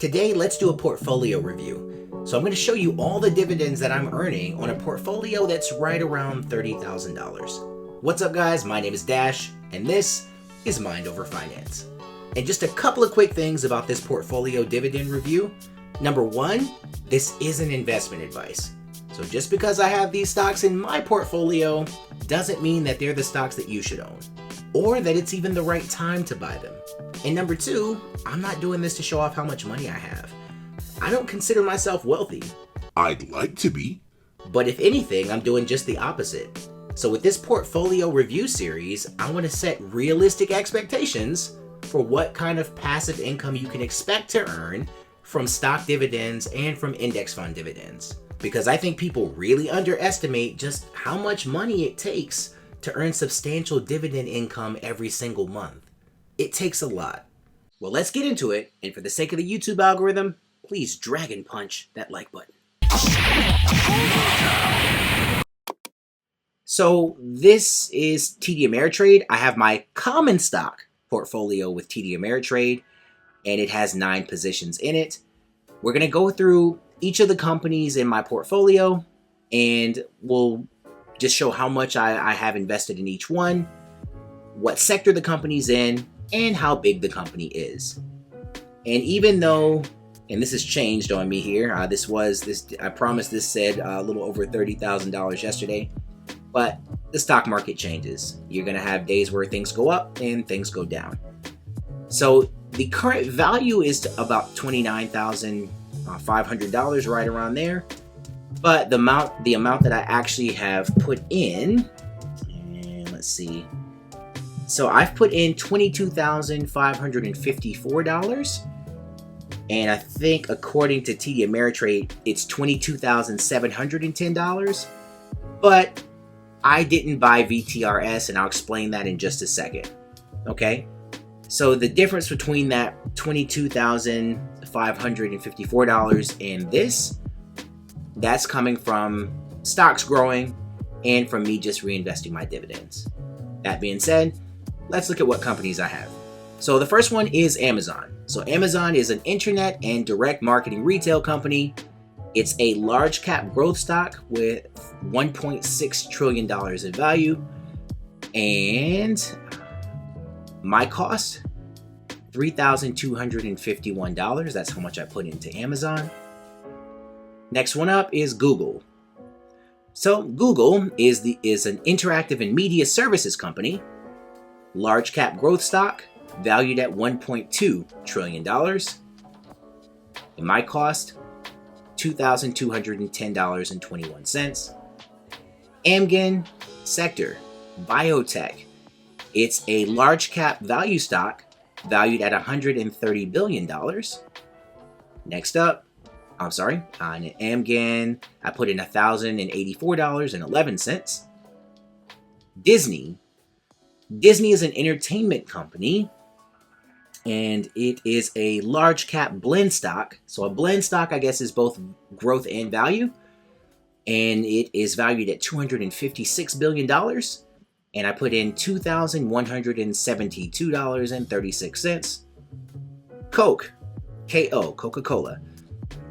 Today, let's do a portfolio review. So I'm going to show you all the dividends that I'm earning on a portfolio that's right around $30,000. What's up, guys? My name is Dash, and this is Mind Over Finance. And just a couple of quick things about this portfolio dividend review. Number one, this isn't investment advice. So just because I have these stocks in my portfolio doesn't mean that they're the stocks that you should own, or that it's even the right time to buy them. And number two, I'm not doing this to show off how much money I have. I don't consider myself wealthy. I'd like to be. But if anything, I'm doing just the opposite. So with this portfolio review series, I want to set realistic expectations for what kind of passive income you can expect to earn from stock dividends and from index fund dividends. Because I think people really underestimate just how much money it takes to earn substantial dividend income every single month. It takes a lot. Well, let's get into it, and for the sake of the YouTube algorithm, please dragon punch that like button. So this is TD Ameritrade. I have my common stock portfolio with TD Ameritrade, and it has 9 positions in it. We're going to go through each of the companies in my portfolio, and we'll just show how much I have invested in each one, what sector the company's in, and how big the company is. And even though, and this has changed on me here, I promised this said a little over $30,000 yesterday, but the stock market changes. You're gonna have days where things go up and things go down. So the current value is about $29,500, right around there. But the amount that I actually have put in, and let's see. So I've put in $22,554, and I think according to TD Ameritrade, it's $22,710. But I didn't buy VTRS, and I'll explain that in just a second. Okay, so the difference between that $22,554 and this, that's coming from stocks growing and from me just reinvesting my dividends. That being said, let's look at what companies I have. So the first one is Amazon. So Amazon is an internet and direct marketing retail company. It's a large cap growth stock with $1.6 trillion in value. And my cost, $3,251. That's how much I put into Amazon. Next one up is Google. So Google is an interactive and media services company. Large cap growth stock, valued at $1.2 trillion. And my cost, $2,210.21. Amgen sector, biotech. It's a large cap value stock, valued at $130 billion. Next up, on Amgen, I put in $1,084.11. Disney. Disney is an entertainment company, and it is a large cap blend stock. So a blend stock, I guess, is both growth and value, and it is valued at $256 billion. And I put in $2,172.36. Coke, K-O, Coca-Cola,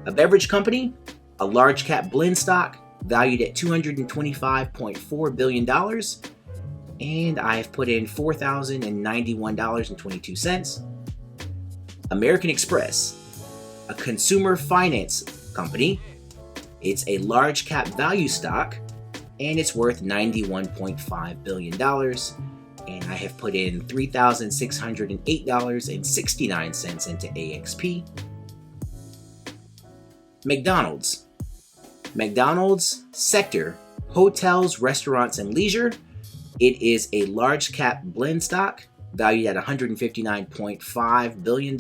a beverage company, a large cap blend stock, valued at $225.4 billion. And I have put in $4,091.22. American Express, a consumer finance company. It's a large cap value stock, and it's worth $91.5 billion. And I have put in $3,608.69 into AXP. McDonald's sector, hotels, restaurants, and leisure. It is a large cap blend stock, valued at $159.5 billion.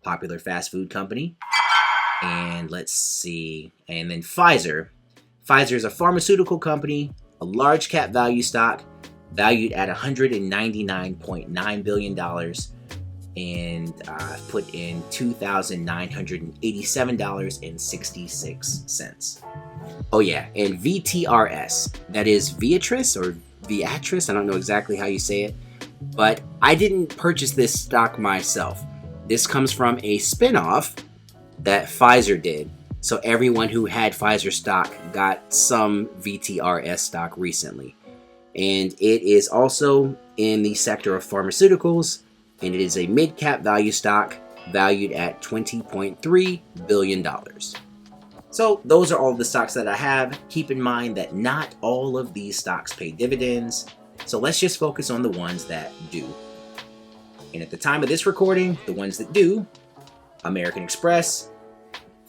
Popular fast food company. And let's see. And then Pfizer. Pfizer is a pharmaceutical company, a large cap value stock, valued at $199.9 billion. And I've put in $2,987.66. Oh yeah, and VTRS. That is Viatris or Viatris, I don't know exactly how you say it, but I didn't purchase this stock myself. This comes from a spinoff that Pfizer did. So everyone who had Pfizer stock got some VTRS stock recently. And it is also in the sector of pharmaceuticals, and it is a mid-cap value stock valued at $20.3 billion. So those are all the stocks that I have. Keep in mind that not all of these stocks pay dividends, so let's just focus on the ones that do. And at the time of this recording, the ones that do: American Express,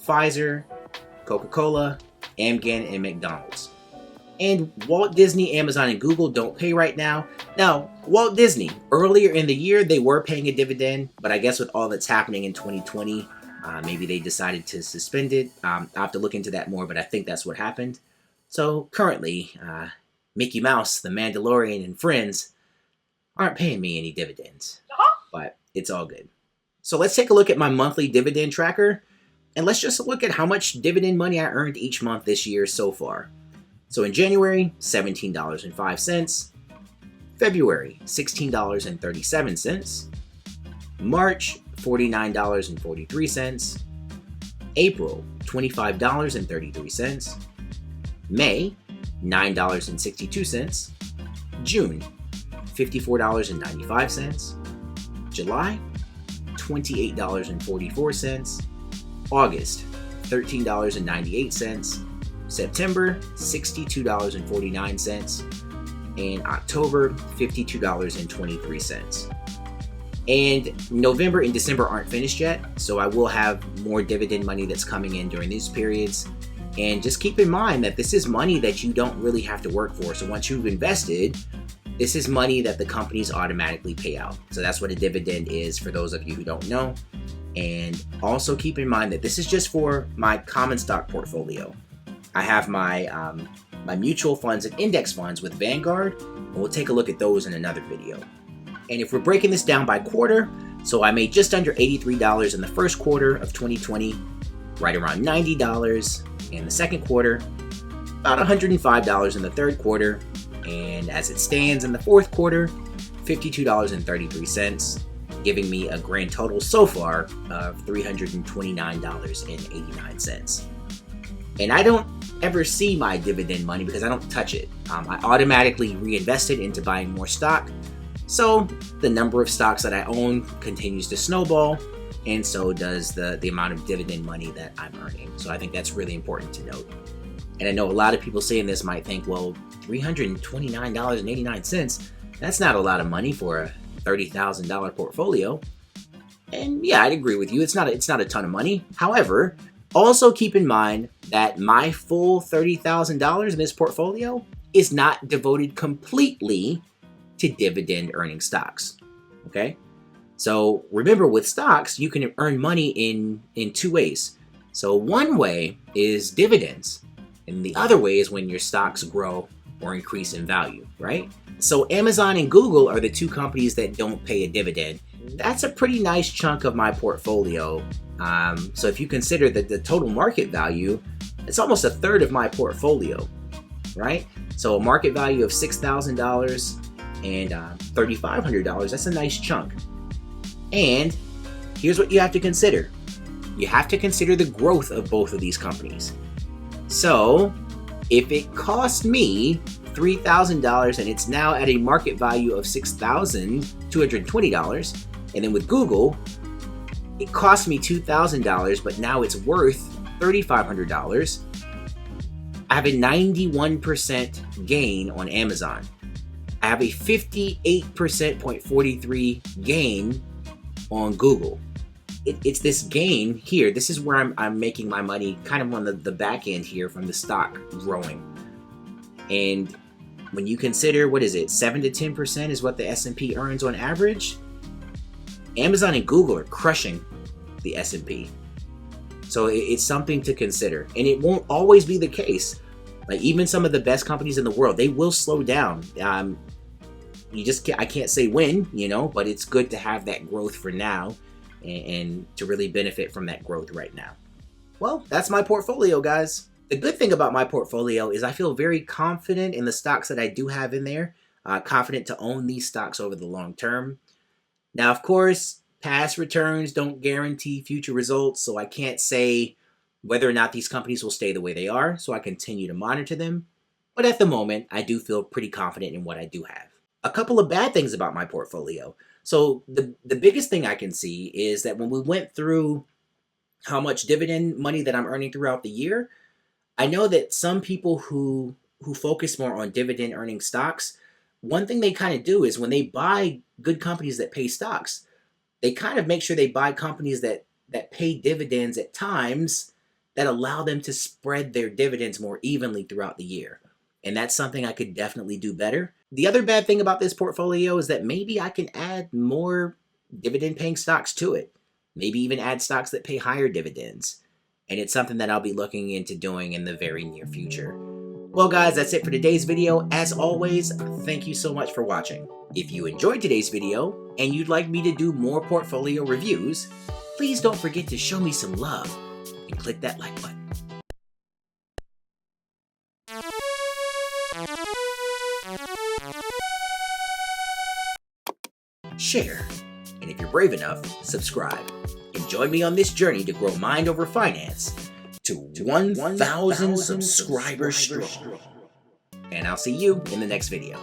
Pfizer, Coca-Cola, Amgen, and McDonald's. And Walt Disney, Amazon, and Google don't pay right now. Now, Walt Disney, earlier in the year, they were paying a dividend, but I guess with all that's happening in 2020, maybe they decided to suspend it. I'll have to look into that more, but I think that's what happened. So currently, Mickey Mouse, the Mandalorian, and friends aren't paying me any dividends, but it's all good. So let's take a look at my monthly dividend tracker, and let's just look at how much dividend money I earned each month this year so far. So in January, $17.05. February, $16.37. March, $49.43. April, $25.33. May, $9.62. June, $54.95. July, $28.44. August, $13.98. September, $62.49, and October, $52.23. And November and December aren't finished yet, so I will have more dividend money that's coming in during these periods. And just keep in mind that this is money that you don't really have to work for. So once you've invested, this is money that the companies automatically pay out. So that's what a dividend is for those of you who don't know. And also keep in mind that this is just for my common stock portfolio. I have my my mutual funds and index funds with Vanguard, and we'll take a look at those in another video. And if we're breaking this down by quarter, so I made just under $83 in the first quarter of 2020, right around $90 in the second quarter, about $105 in the third quarter, and as it stands in the fourth quarter, $52.33, giving me a grand total so far of $329.89. And I don't ever see my dividend money because I don't touch it. I automatically reinvest it into buying more stock. So the number of stocks that I own continues to snowball, and so does the amount of dividend money that I'm earning. So I think that's really important to note. And I know a lot of people saying this might think, well, $329.89, that's not a lot of money for a $30,000 portfolio. And yeah, I'd agree with you. It's not a ton of money. However, also keep in mind that my full $30,000 in this portfolio is not devoted completely to dividend earning stocks. Okay? So remember, with stocks, you can earn money in two ways. So one way is dividends, and the other way is when your stocks grow or increase in value, right? So Amazon and Google are the two companies that don't pay a dividend. That's a pretty nice chunk of my portfolio. So if you consider that the total market value, it's almost a third of my portfolio, right? So a market value of $6,000 and $3,500, that's a nice chunk. And here's what you have to consider. You have to consider the growth of both of these companies. So if it cost me $3,000 and it's now at a market value of $6,220, and then with Google, it cost me $2,000, but now it's worth $3,500. I have a 91% gain on Amazon. I have a 58.43% gain on Google. It's this gain here. This is where I'm making my money kind of on the back end here from the stock growing. And when you consider, 7 to 10% is what the S&P earns on average, Amazon and Google are crushing the S&P. So it's something to consider. And it won't always be the case. Like, even some of the best companies in the world, they will slow down. I can't say when, but it's good to have that growth for now and to really benefit from that growth right now. Well, that's my portfolio, guys. The good thing about my portfolio is I feel very confident in the stocks that I do have in there, confident to own these stocks over the long term. Now, of course, Past returns don't guarantee future results, so I can't say whether or not these companies will stay the way they are, so I continue to monitor them. But at the moment, I do feel pretty confident in what I do have. A couple of bad things about my portfolio. So the biggest thing I can see is that when we went through how much dividend money that I'm earning throughout the year, I know that some people who focus more on dividend earning stocks, one thing they kind of do is when they buy good companies that pay stocks, they kind of make sure they buy companies that pay dividends at times that allow them to spread their dividends more evenly throughout the year. And that's something I could definitely do better. The other bad thing about this portfolio is that maybe I can add more dividend paying stocks to it. Maybe even add stocks that pay higher dividends. And it's something that I'll be looking into doing in the very near future. Well guys, that's it for today's video. As always, thank you so much for watching. If you enjoyed today's video and you'd like me to do more portfolio reviews, please don't forget to show me some love and click that like button. Share, and if you're brave enough, subscribe. And join me on this journey to grow Mind Over Finance to 1,000 subscribers strong. And I'll see you in the next video.